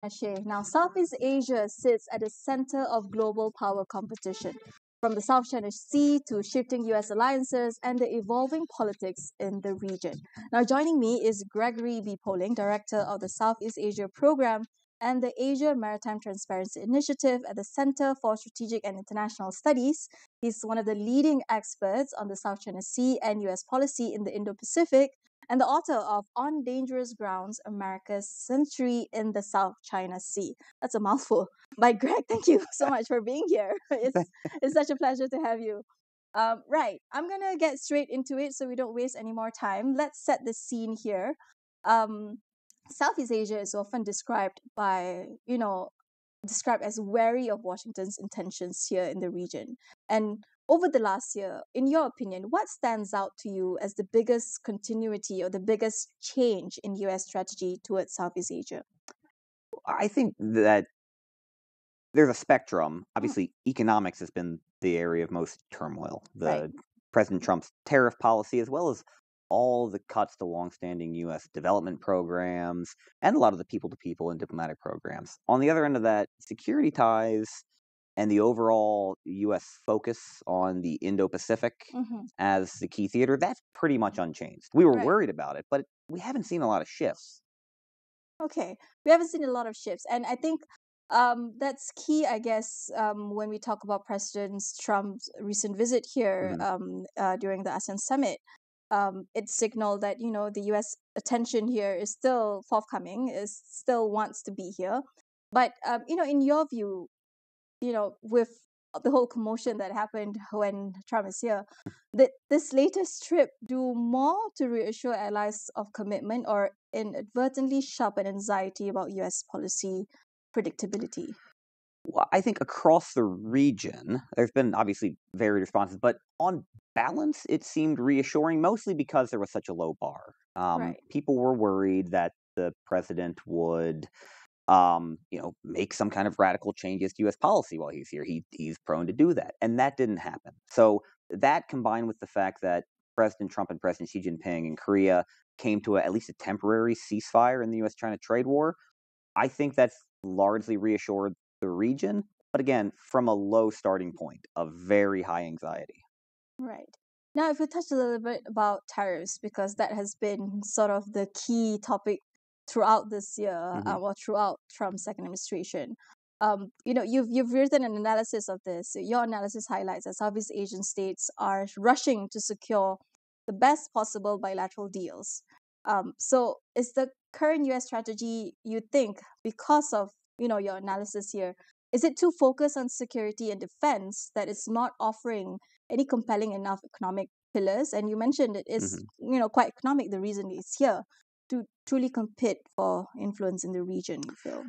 Ashe. Now, Southeast Asia sits at the center of global power competition, from the South China Sea to shifting US alliances and the evolving politics in the region. Now, joining me is Gregory B. Director of the Southeast Asia Program and the Asia Maritime Transparency Initiative at the Center for Strategic and International Studies. He's one of the leading experts on the South China Sea and US policy in the Indo Pacific and the author of On Dangerous Grounds America's Century in the South China Sea. That's a mouthful. But Greg, thank you so much for being here. It's such a pleasure to have you. Right, I'm going to get straight into it so we don't waste any more time. Let's set the scene here. Um, Southeast Asia is often described as wary of Washington's intentions here in the region. And over the last year, in your opinion, what stands out to you as the biggest continuity or the biggest change in US strategy towards Southeast Asia? I think that there's a spectrum. Mm. Obviously, economics has been the area of most turmoil. Right. President Trump's tariff policy, as well as all the cuts to longstanding U.S. development programs and a lot of the people-to-people and diplomatic programs. On the other end of that, security ties and the overall U.S. focus on the Indo-Pacific Mm-hmm. as the key theater, that's pretty much unchanged. We were Right. worried about it, but we haven't seen a lot of shifts. Okay, we haven't seen a lot of shifts, and I think that's key. I guess when we talk about President Trump's recent visit here Mhm. during the ASEAN summit, it signaled that the U.S. attention here is still forthcoming, is still wants to be here. But in your view, with the whole commotion that happened when Trump is here, did this latest trip do more to reassure allies of commitment or inadvertently sharpen anxiety about US policy predictability? Well, I think across the region, there's been obviously varied responses, but on balance, it seemed reassuring, mostly because there was such a low bar. Right. People were worried that the president would, make some kind of radical changes to U.S. policy while he's here. He's prone to do that, and that didn't happen. So that combined with the fact that President Trump and President Xi Jinping in Korea came to at least a temporary ceasefire in the U.S.-China trade war, I think that's largely reassured the region, but again, from a low starting point of very high anxiety. Right. Now, if we touch a little bit about tariffs, because that has been sort of the key topic throughout this year, hmm or throughout Trump's second administration. You've written an analysis of this. Your analysis highlights that Southeast Asian states are rushing to secure the best possible bilateral deals. So, is the current U.S. strategy, you think, because of your analysis here, is it too focused on security and defense that it's not offering any compelling enough economic pillars? And you mentioned it is, hmm quite economic, the reason it's here, to truly compete for influence in the region, you feel?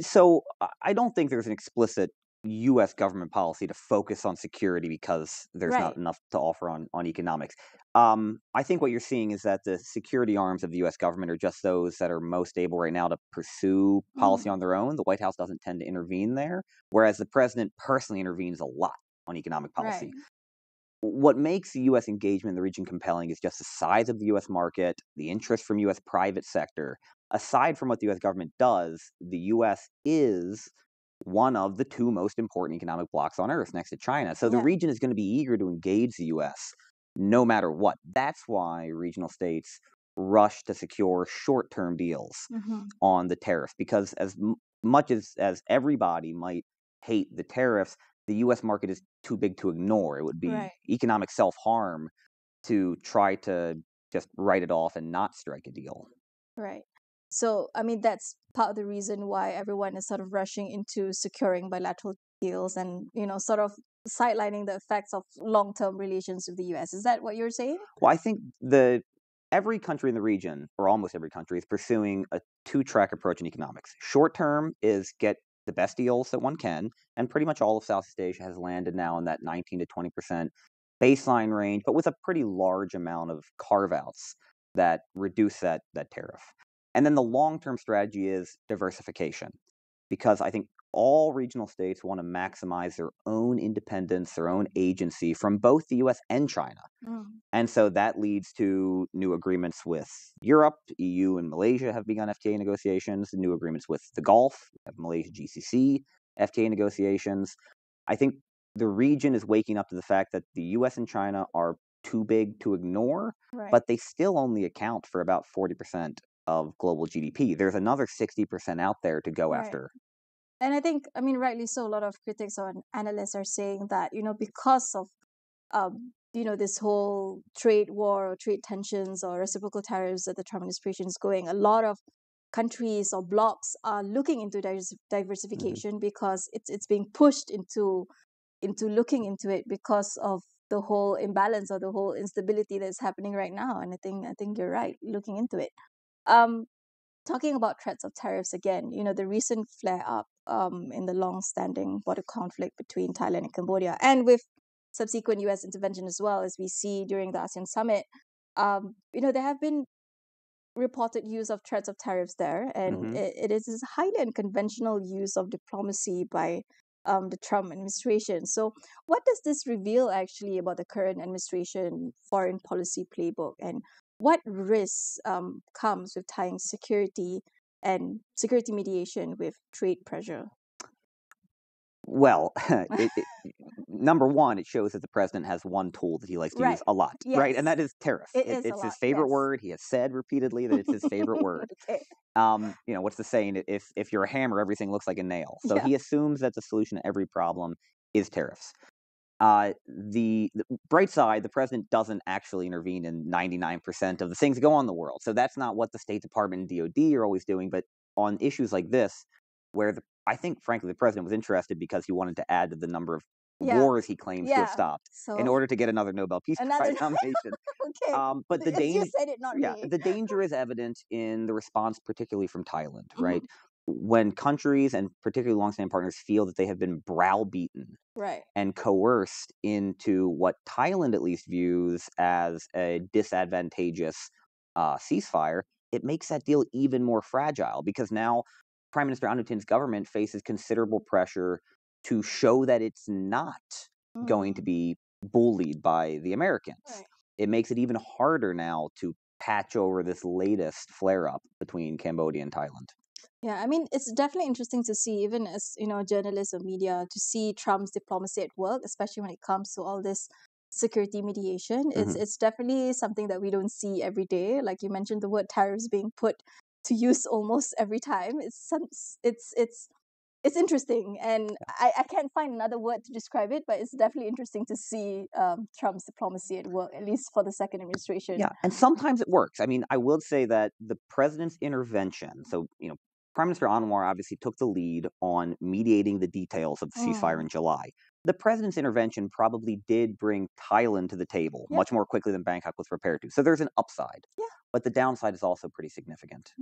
So I don't think there's an explicit U.S. government policy to focus on security because there's not Right. enough to offer on economics. I think what you're seeing is that the security arms of the U.S. government are just those that are most able right now to pursue policy Mm, on their own. The White House doesn't tend to intervene there, whereas the president personally intervenes a lot on economic right. policy. What makes the U.S. engagement in the region compelling is just the size of the U.S. market, the interest from U.S. private sector. Aside from what the U.S. government does, the U.S. is one of the two most important economic blocs on earth next to China. So the Yeah. region is going to be eager to engage the U.S. no matter what. That's why regional states rush to secure short-term deals Mm-hmm. on the tariffs, because as much as everybody might hate the tariffs, the U.S. market is too big to ignore. It would be Right. economic self-harm to try to just write it off and not strike a deal. Right. So, I mean, that's part of the reason why everyone is sort of rushing into securing bilateral deals and, sort of sidelining the effects of long-term relations with the US. Is that what you're saying? Well, I think every country in the region, or almost every country, is pursuing a two-track approach in economics. Short term is get the best deals that one can, and pretty much all of Southeast Asia has landed now in that 19 to 20% baseline range, but with a pretty large amount of carve-outs that reduce that tariff. And then the long-term strategy is diversification. because I think all regional states want to maximize their own independence, their own agency from both the US and China. And so that leads to new agreements with Europe. EU and Malaysia have begun FTA negotiations, new agreements with the Gulf, we have Malaysia GCC, FTA negotiations. I think the region is waking up to the fact that the US and China are too big to ignore, Right. but they still only account for about 40% of global GDP. There's another 60% out there to go Right. after. And I think, I mean, rightly so, a lot of critics or analysts are saying that, because of, this whole trade war or trade tensions or reciprocal tariffs that the Trump administration is going, a lot of countries or blocs are looking into diversification because it's being pushed into looking into it because of the whole imbalance or the whole instability that's happening right now. And I think you're right, looking into it. Talking about threats of tariffs again, the recent flare up in the long-standing border conflict between Thailand and Cambodia, and with subsequent U.S. intervention as well, as we see during the ASEAN summit, there have been reported use of threats of tariffs there, and it is this highly unconventional use of diplomacy by the Trump administration. So, what does this reveal actually about the current administration foreign policy playbook, and what risks comes with tying security and security mediation with trade pressure? Well, number one, it shows that the president has one tool that he likes to use a lot, right? And that is tariff. It's his favorite word. He has said repeatedly that it's his favorite word. Okay. What's the saying? If you're a hammer, everything looks like a nail. So he assumes that the solution to every problem is tariffs. The bright side, the president doesn't actually intervene in 99% of the things that go on in the world. So that's not what the State Department and DOD are always doing. But on issues like this, where I think, frankly, the president was interested because he wanted to add to the number of wars he claims to have stopped in order to get another Nobel Peace Prize nomination. Okay. But As you said it, not me. the danger is evident in the response, particularly from Thailand, right? When countries and particularly long-standing partners feel that they have been browbeaten and coerced into what Thailand at least views as a disadvantageous ceasefire, it makes that deal even more fragile because now Prime Minister Anutin's government faces considerable pressure to show that it's not going to be bullied by the Americans. It makes it even harder now to patch over this latest flare-up between Cambodia and Thailand. Yeah, I mean, it's definitely interesting to see, even as, journalists or media, to see Trump's diplomacy at work, especially when it comes to all this security mediation. It's definitely something that we don't see every day. Like you mentioned, the word tariffs being put to use almost every time. It's interesting, and I can't find another word to describe it, but it's definitely interesting to see Trump's diplomacy at work, at least for the second administration. Yeah, and sometimes it works. I mean, I will say that the president's intervention, so, Prime Minister Anwar obviously took the lead on mediating the details of the ceasefire in July. The president's intervention probably did bring Thailand to the table much more quickly than Bangkok was prepared to. So there's an upside. But the downside is also pretty significant.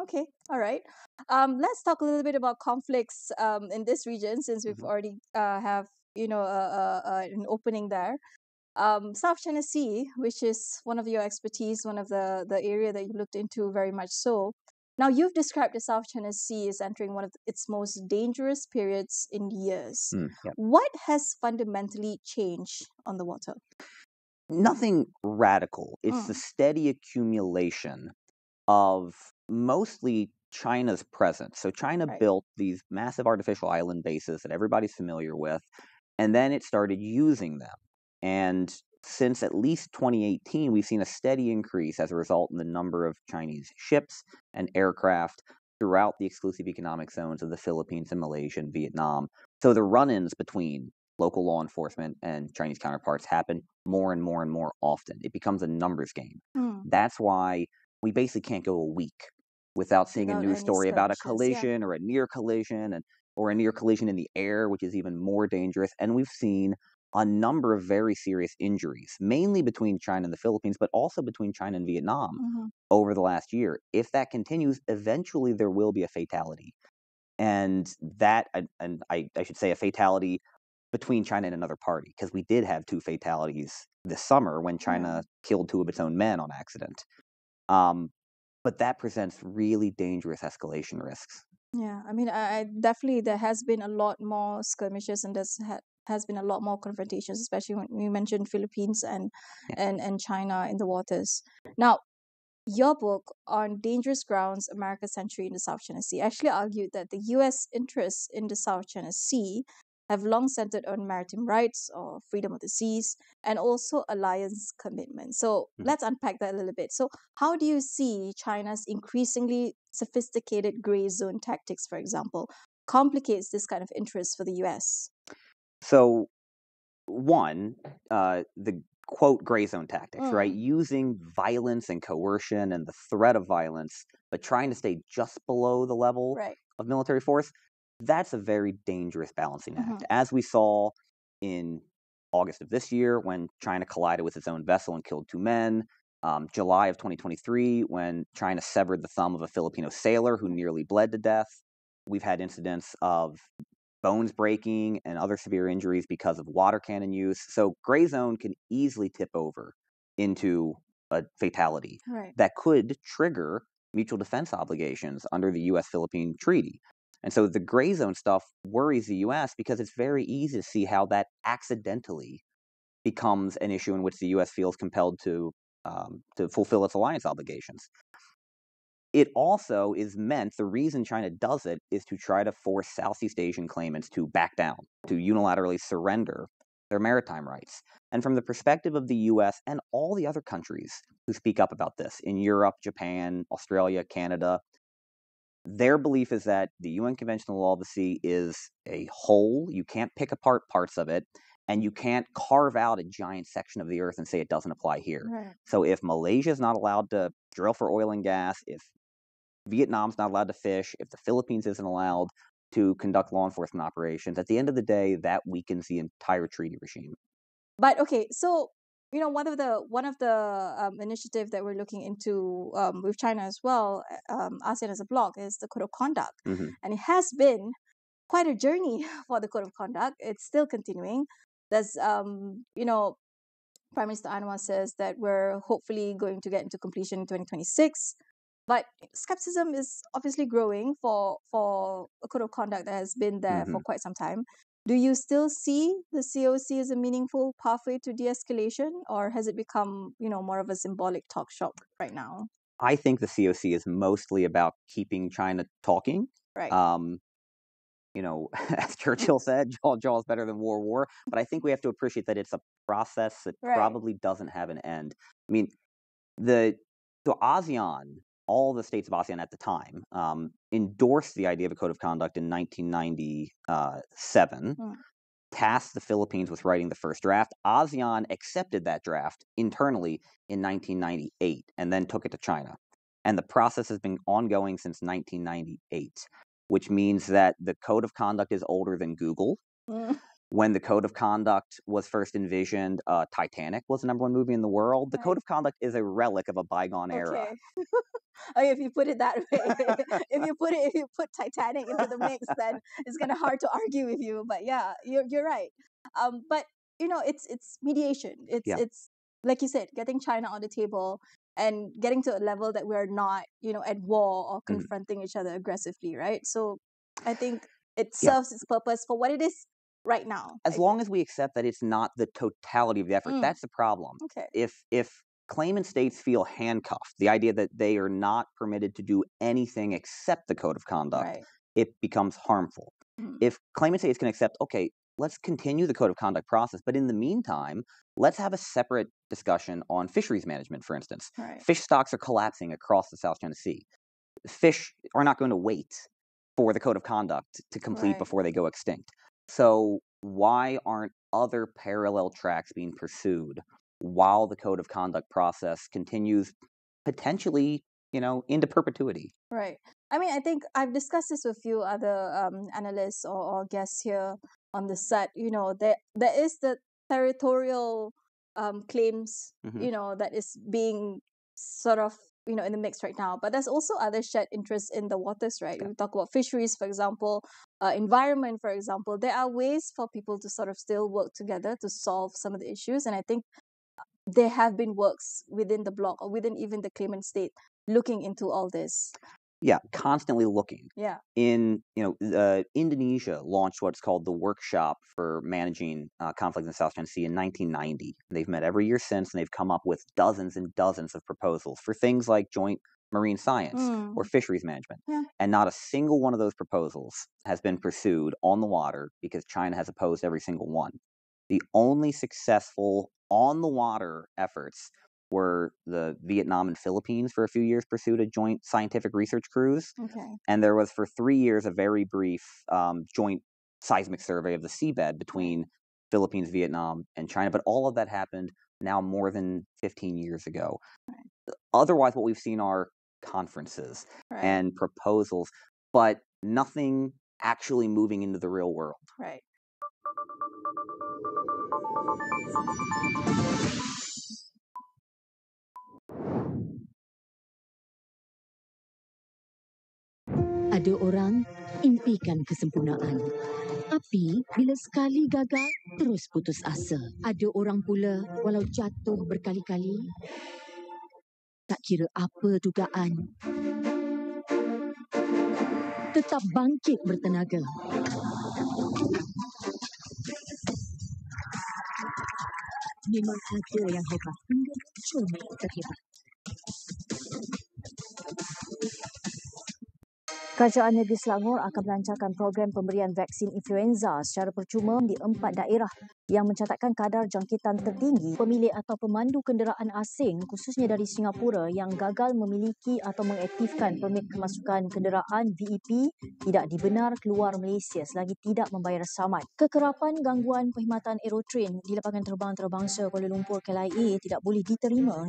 Okay, all right. Let's talk a little bit about conflicts in this region, since we've already have an opening there. South China Sea, which is one of your expertise, one of the area that you looked into very much so. Now, you've described the South China Sea as entering one of its most dangerous periods in years. What has fundamentally changed on the water? Nothing radical. It's the steady accumulation of mostly China's presence. So China built these massive artificial island bases that everybody's familiar with, and then it started using them. And since at least 2018, we've seen a steady increase as a result in the number of Chinese ships and aircraft throughout the exclusive economic zones of the Philippines and Malaysia and Vietnam. So the run-ins between local law enforcement and Chinese counterparts happen more and more and more often. It becomes a numbers game. That's why we basically can't go a week without seeing a news story about a collision or a near collision, or a near collision in the air, which is even more dangerous. And we've seen a number of very serious injuries, mainly between China and the Philippines, but also between China and Vietnam over the last year. If that continues, eventually there will be a fatality. And I should say a fatality between China and another party, because we did have 2 fatalities this summer when China killed 2 of its own men on accident. But that presents really dangerous escalation risks. Yeah, I mean, I definitely there has been a lot more skirmishes and has been a lot more confrontations, especially when you mentioned Philippines Yeah. and China in the waters. Now, your book on Dangerous Grounds, America's Century in the South China Sea actually argued that the U.S. interests in the South China Sea have long centered on maritime rights or freedom of the seas and also alliance commitment. So Mhm. let's unpack that a little bit. So, how do you see China's increasingly sophisticated gray zone tactics, for example, complicates this kind of interest for the U.S.? So one, the quote gray zone tactics, right? Mm, Using violence and coercion and the threat of violence, but trying to stay just below the level right. of military force, that's a very dangerous balancing Hmm. act. As we saw in August of this year when China collided with its own vessel and killed two men. July of 2023 when China severed the thumb of a Filipino sailor who nearly bled to death. We've had incidents of bones breaking and other severe injuries because of water cannon use. So gray zone can easily tip over into a fatality Right. that could trigger mutual defense obligations under the US Philippine Treaty. And so the gray zone stuff worries the US because it's very easy to see how that accidentally becomes an issue in which the US feels compelled to fulfill its alliance obligations. It also is meant, the reason China does it is to try to force Southeast Asian claimants to back down, to unilaterally surrender their maritime rights. And from the perspective of the US and all the other countries who speak up about this in Europe, Japan, Australia, Canada, their belief is that the UN Convention on the Law of the Sea is a whole. You can't pick apart parts of it, and you can't carve out a giant section of the earth and say it doesn't apply here. Right. So if Malaysia is not allowed to drill for oil and gas, if Vietnam's not allowed to fish, if the Philippines isn't allowed to conduct law enforcement operations, at the end of the day, that weakens the entire treaty regime. But okay, so one of the initiative that we're looking into with China as well, ASEAN as a bloc, is the code of conduct, Hmm. and it has been quite a journey for the code of conduct. It's still continuing. There's Prime Minister Anwar says that we're hopefully going to get into completion in 2026. But skepticism is obviously growing for a code of conduct that has been there for Hmm. quite some time. Do you still see the COC as a meaningful pathway to de-escalation, or has it become, more of a symbolic talk shop right now? I think the COC is mostly about keeping China talking. Right. Um, as Churchill said, jaw is better than war. But I think we have to appreciate that it's a process that Right. probably doesn't have an end. I mean, the so ASEAN, all the states of ASEAN at the time, endorsed the idea of a code of conduct in 1997, Mm. tasked the Philippines with writing the first draft. ASEAN accepted that draft internally in 1998 and then took it to China. And the process has been ongoing since 1998, which means that the code of conduct is older than Google. Mm. When the code of conduct was first envisioned, Titanic was the number one movie in the world. The code Right. of conduct is a relic of a bygone era. Okay. Oh, if you put it that way, if you put Titanic into the mix, then it's kind of hard to argue with you. But yeah, you're right. But it's mediation. It's Yeah. it's like you said, getting China on the table and getting to a level that we're not, at war or Mhm. confronting each other aggressively, right? So I think it Yeah. serves its purpose for what it is right now. As I long think. as we accept that it's not the totality of the effort, Mm, that's the problem. okay. If claimant states feel handcuffed, the idea that they are not permitted to do anything except the code of conduct, Right. it becomes harmful. Mm, If claimant states can accept, okay, let's continue the code of conduct process, but in the meantime, let's have a separate discussion on fisheries management, for instance. right. Fish stocks are collapsing across the South China Sea. Fish are not going to wait for the code of conduct to complete Right. before they go extinct. So why aren't other parallel tracks being pursued while the code of conduct process continues potentially, into perpetuity? Right. I mean, I think I've discussed this with a few other analysts or guests here on the set. There is the territorial claims, Hmm. that is being sort of, in the mix right now. But there's also other shared interests in the waters, right? Yeah. We talk about fisheries, for example, environment, for example. There are ways for people to sort of still work together to solve some of the issues. And I think there have been works within the bloc or within even the claimant state looking into all this. Yeah, constantly looking. Yeah. Indonesia launched what's called the Workshop for Managing Conflict in the South China Sea in 1990. They've met every year since, and they've come up with dozens and dozens of proposals for things like joint marine science or fisheries management. Yeah. And not a single one of those proposals has been pursued on the water because China has opposed every single one. The only successful on the water efforts were the Vietnam and Philippines for a few years pursued a joint scientific research cruise. Okay. And there was for 3 years a very brief joint seismic survey of the seabed between Philippines, Vietnam, and China. But all of that happened now more than 15 years ago. Right. Otherwise, what we've seen are conferences and proposals, but nothing actually moving into the real world. Right. Ada orang impikan kesempurnaan. Tapi bila sekali gagal, terus putus asa. Ada orang pula walau jatuh berkali-kali, tak kira apa dugaan, tetap bangkit bertenaga. Memang ada yang hebat hingga cuma terhebat. Kerajaan Negeri Selangor akan melancarkan program pemberian vaksin influenza secara percuma di 4 daerah yang mencatatkan kadar jangkitan tertinggi. Pemilik atau pemandu kenderaan asing khususnya dari Singapura yang gagal memiliki atau mengaktifkan permit kemasukan kenderaan VEP tidak dibenar keluar Malaysia selagi tidak membayar saman. Kekerapan gangguan perkhidmatan aerotrain di lapangan terbang antarabangsa Kuala Lumpur KLIA tidak boleh diterima.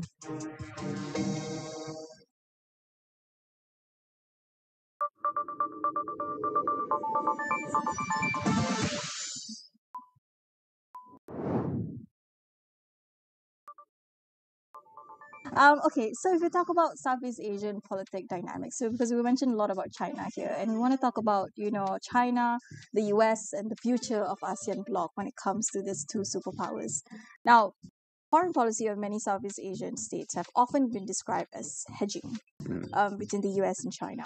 Okay, so if we talk about Southeast Asian politic dynamics, so because we mentioned a lot about China here, and we want to talk about, China, the US, and the future of ASEAN bloc when it comes to these two superpowers. Now, foreign policy of many Southeast Asian states have often been described as hedging between the US and China.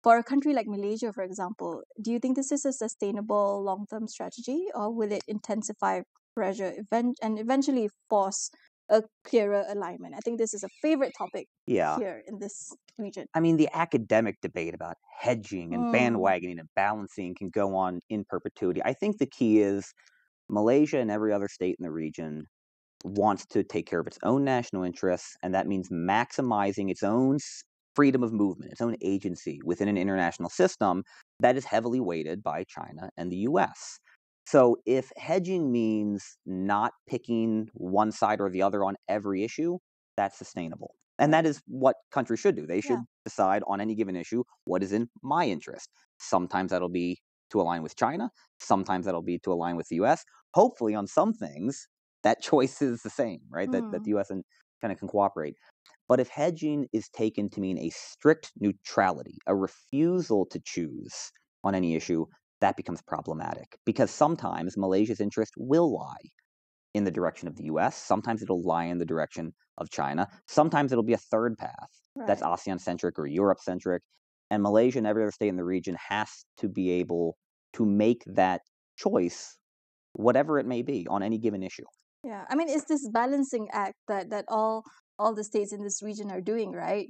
For a country like Malaysia, for example, do you think this is a sustainable long-term strategy, or will it intensify pressure and eventually force a clearer alignment? I think this is a favorite topic here in this region. I mean, the academic debate about hedging and bandwagoning and balancing can go on in perpetuity. I think the key is Malaysia and every other state in the region wants to take care of its own national interests, and that means maximizing its own freedom of movement, its own agency within an international system that is heavily weighted by China and the US. So if hedging means not picking one side or the other on every issue, that's sustainable. And that is what countries should do. They should decide on any given issue what is in my interest. Sometimes that'll be to align with China. Sometimes that'll be to align with the US. Hopefully on some things, that choice is the same, right? That the US and kind of can cooperate. But if hedging is taken to mean a strict neutrality, a refusal to choose on any issue, that becomes problematic because sometimes Malaysia's interest will lie in the direction of the US. Sometimes it'll lie in the direction of China. Sometimes it'll be a third path that's ASEAN-centric or Europe-centric. And Malaysia and every other state in the region has to be able to make that choice, whatever it may be, on any given issue. Yeah, I mean, it's this balancing act that all the states in this region are doing, right?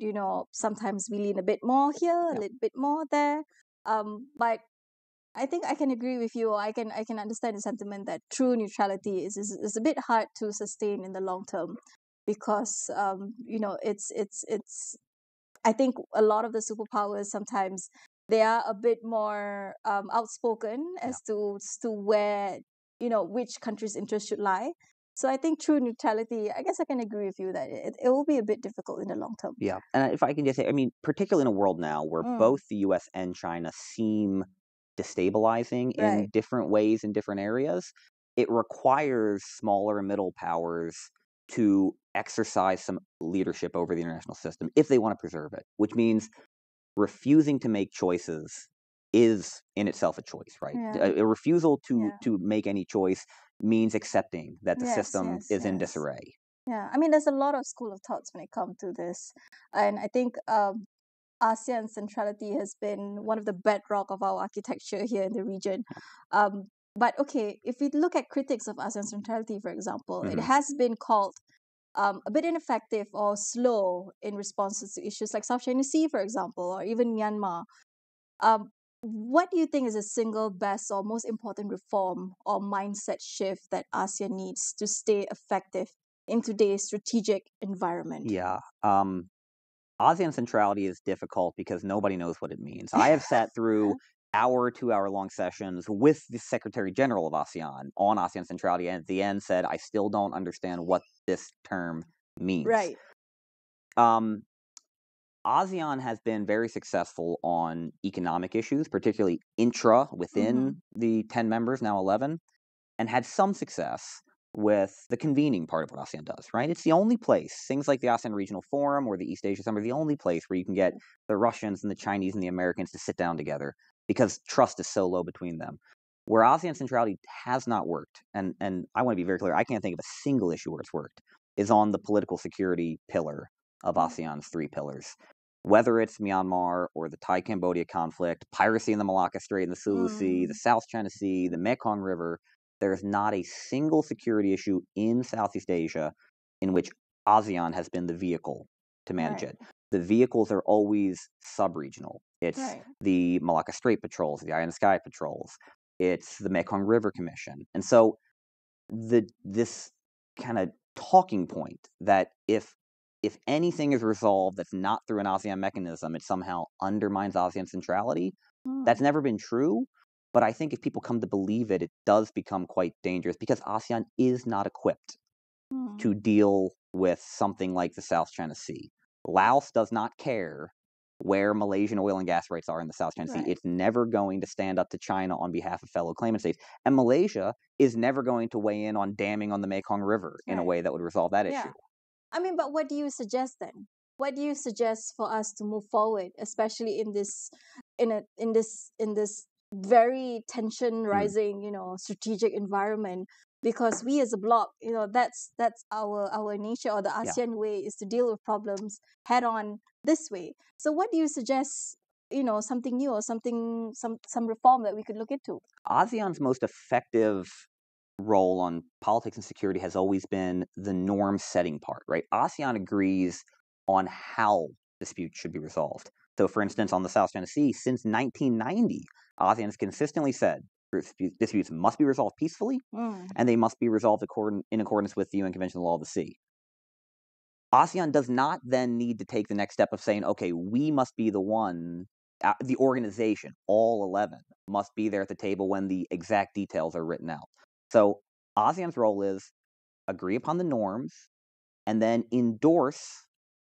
Sometimes we lean a bit more here, a little bit more there. But I think I can agree with you. I can understand the sentiment that true neutrality is a bit hard to sustain in the long term because it's I think a lot of the superpowers sometimes they are a bit more outspoken as to where which country's interest should lie. So I think true neutrality, I guess I can agree with you that it will be a bit difficult in the long term. Yeah, and if I can just say, I mean, particularly in a world now where both the US and China seem destabilizing in different ways in different areas, it requires smaller and middle powers to exercise some leadership over the international system if they want to preserve it, which means refusing to make choices is in itself a choice, right? A refusal to make any choice means accepting that the system is in disarray. Yeah, I mean, there's a lot of school of thoughts when it comes to this, and I think ASEAN centrality has been one of the bedrock of our architecture here in the region. But okay, if we look at critics of ASEAN centrality, for example, it has been called a bit ineffective or slow in responses to issues like South China Sea, for example, or even Myanmar. Um, what do you think is the single best or most important reform or mindset shift that ASEAN needs to stay effective in today's strategic environment? Yeah. ASEAN centrality is difficult because nobody knows what it means. I have sat through hour, 2 hour long sessions with the Secretary General of ASEAN on ASEAN centrality, and at the end said, I still don't understand what this term means. Right. ASEAN has been very successful on economic issues, particularly within the 10 members, now 11, and had some success with the convening part of what ASEAN does, right? It's the only place, things like the ASEAN Regional Forum or the East Asia Summit, are the only place where you can get the Russians and the Chinese and the Americans to sit down together because trust is so low between them. Where ASEAN centrality has not worked, and I want to be very clear, I can't think of a single issue where it's worked, is on the political security pillar of ASEAN's 3 pillars. Whether it's Myanmar or the Thai-Cambodia conflict, piracy in the Malacca Strait and the Sulu Sea, the South China Sea, the Mekong River, there is not a single security issue in Southeast Asia in which ASEAN has been the vehicle to manage it. The vehicles are always sub-regional. It's the Malacca Strait patrols, the Eye in the Sky patrols. It's the Mekong River Commission. And so this kind of talking point that if anything is resolved that's not through an ASEAN mechanism, it somehow undermines ASEAN centrality, that's never been true. But I think if people come to believe it, it does become quite dangerous because ASEAN is not equipped to deal with something like the South China Sea. Laos does not care where Malaysian oil and gas rights are in the South China Sea. It's never going to stand up to China on behalf of fellow claimant states. And Malaysia is never going to weigh in on damming on the Mekong River in a way that would resolve that issue. I mean, but what do you suggest then? What do you suggest for us to move forward, especially in this very tension rising, strategic environment? Because we as a bloc, that's our nature, or the ASEAN way is to deal with problems head on this way. So what do you suggest, something new or some reform that we could look into? ASEAN's most effective role on politics and security has always been the norm setting part, right? ASEAN agrees on how disputes should be resolved. So, for instance, on the South China Sea, since 1990, ASEAN has consistently said disputes must be resolved peacefully and they must be resolved in accordance with the UN Convention on the Law of the Sea. ASEAN does not then need to take the next step of saying, okay, we must be the one, the organization, all 11, must be there at the table when the exact details are written out. So ASEAN's role is agree upon the norms and then endorse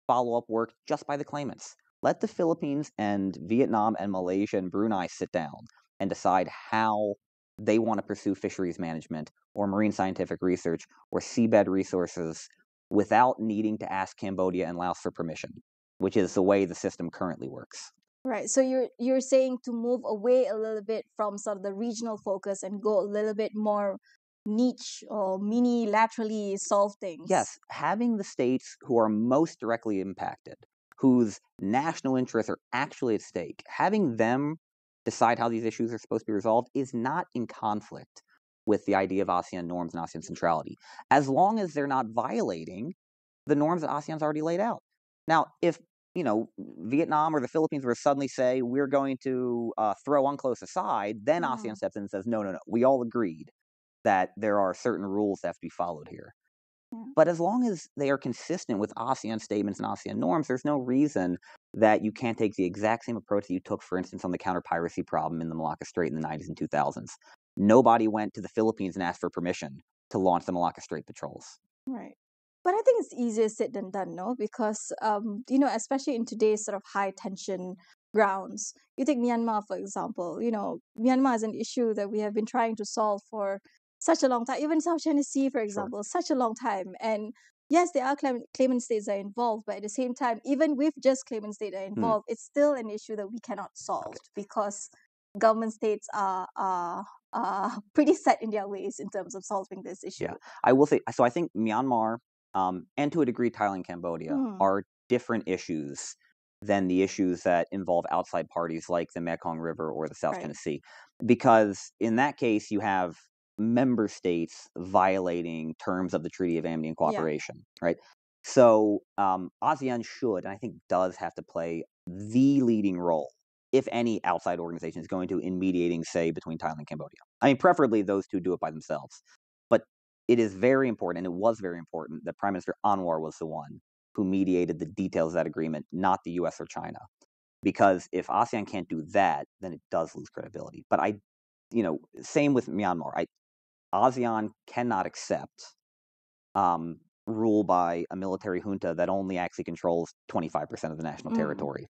follow-up work just by the claimants. Let the Philippines and Vietnam and Malaysia and Brunei sit down and decide how they want to pursue fisheries management or marine scientific research or seabed resources without needing to ask Cambodia and Laos for permission, which is the way the system currently works. Right. So you're saying to move away a little bit from sort of the regional focus and go a little bit more niche or mini-laterally solve things. Yes, having the states who are most directly impacted, whose national interests are actually at stake, having them decide how these issues are supposed to be resolved is not in conflict with the idea of ASEAN norms and ASEAN centrality, as long as they're not violating the norms that ASEAN's already laid out. Now, if Vietnam or the Philippines were to suddenly say, we're going to throw UNCLOS aside, then ASEAN steps in and says, no, we all agreed that there are certain rules that have to be followed here. But as long as they are consistent with ASEAN statements and ASEAN norms, there's no reason that you can't take the exact same approach that you took, for instance, on the counter-piracy problem in the Malacca Strait in the 90s and 2000s. Nobody went to the Philippines and asked for permission to launch the Malacca Strait patrols. Right. But I think it's easier said than done, no? Because, especially in today's sort of high tension grounds, you take Myanmar, for example, Myanmar is an issue that we have been trying to solve for such a long time. Even South China Sea, for example, such a long time. And yes, there are claimant states that are involved, but at the same time, even with just claimant states that are involved, it's still an issue that we cannot solve because government states are pretty set in their ways in terms of solving this issue. Yeah, I will say, so I think Myanmar, and to a degree Thailand and Cambodia, are different issues than the issues that involve outside parties like the Mekong River or the South Right. China Sea. Because in that case, you have member states violating terms of the Treaty of Amity and Cooperation, right? So ASEAN should, and I think does have to play the leading role, if any outside organization is going to, in mediating, say, between Thailand and Cambodia. I mean, preferably those two do it by themselves. But it is very important, and it was very important, that Prime Minister Anwar was the one who mediated the details of that agreement, not the US or China. Because if ASEAN can't do that, then it does lose credibility. But same with Myanmar. ASEAN cannot accept rule by a military junta that only actually controls 25% of the national territory.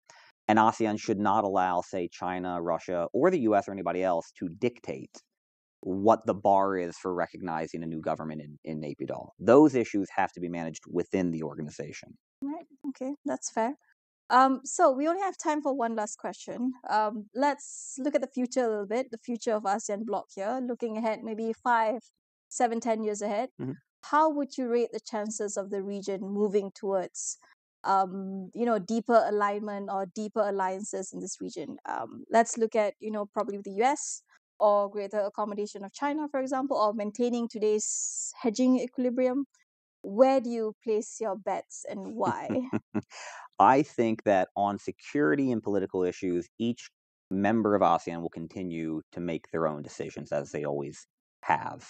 And ASEAN should not allow, say, China, Russia, or the US or anybody else to dictate what the bar is for recognizing a new government in Naypyidaw. Those issues have to be managed within the organization. Right. Okay, that's fair. So we only have time for one last question. Let's look at the future a little bit, the future of ASEAN bloc here, looking ahead maybe 5, 7, 10 years ahead. Mhm. How would you rate the chances of the region moving towards, deeper alignment or deeper alliances in this region? Let's look at, probably the US or greater accommodation of China, for example, or maintaining today's hedging equilibrium. Where do you place your bets and why? I think that on security and political issues, each member of ASEAN will continue to make their own decisions, as they always have.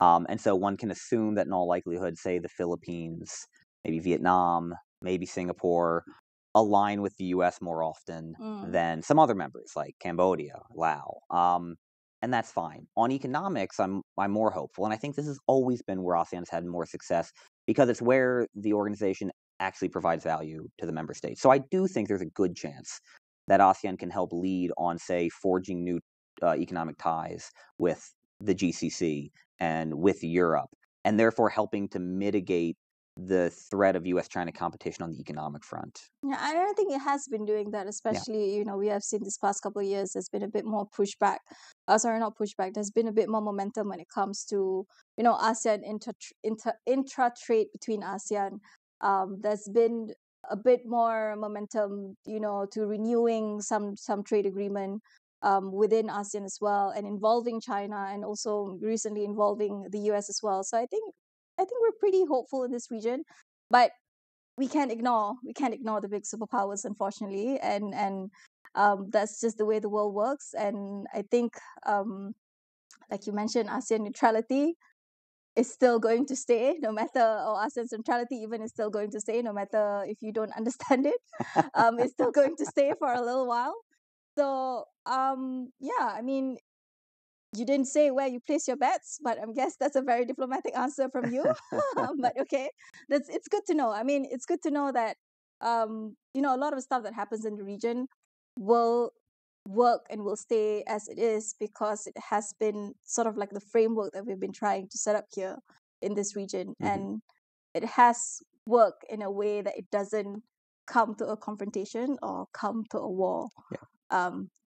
And so one can assume that in all likelihood, say, the Philippines, maybe Vietnam, maybe Singapore, align with the US more often than some other members like Cambodia, Laos. And that's fine. On economics, I'm more hopeful. And I think this has always been where ASEAN has had more success, because it's where the organization actually provides value to the member states. So I do think there's a good chance that ASEAN can help lead on, say, forging new economic ties with the GCC and with Europe, and therefore helping to mitigate the threat of US-China competition on the economic front. Yeah, I don't think it has been doing that, especially, we have seen this past couple of years, there's been a bit more pushback. Sorry, not pushback. There's been a bit more momentum when it comes to, ASEAN intra-trade between ASEAN. There's been a bit more momentum, to renewing some trade agreement within ASEAN as well, and involving China, and also recently involving the US as well. So I think we're pretty hopeful in this region, but we can't ignore the big superpowers, unfortunately, and that's just the way the world works. And I think, like you mentioned, ASEAN neutrality is still going to stay, no matter, or ASEAN centrality even is still going to stay, no matter if you don't understand it. It's still going to stay for a little while. So yeah, I mean, you didn't say where you place your bets, but I guess that's a very diplomatic answer from you. But okay, it's good to know. I mean, it's good to know that a lot of stuff that happens in the region will work and will stay as it is, because it has been sort of like the framework that we've been trying to set up here in this region, and it has worked in a way that it doesn't come to a confrontation or come to a war.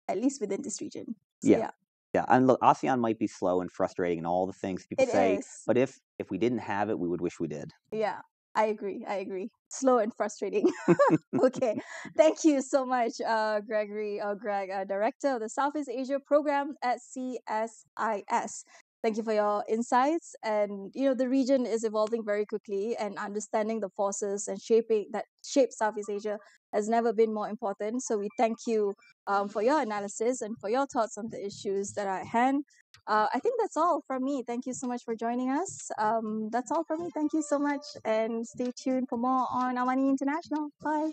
At least within this region. So, yeah. Yeah, and look, ASEAN might be slow and frustrating and all the things people It say, is. but if we didn't have it, we would wish we did. Yeah, I agree. Slow and frustrating. Okay, thank you so much, Gregory, Greg, Director of the Southeast Asia Program at CSIS. Thank you for your insights. And the region is evolving very quickly, and understanding the forces and shaping that shape Southeast Asia has never been more important. So we thank you for your analysis and for your thoughts on the issues that are at hand. I think that's all from me. Thank you so much for joining us. That's all from me. Thank you so much, and stay tuned for more on AWANI International. Bye.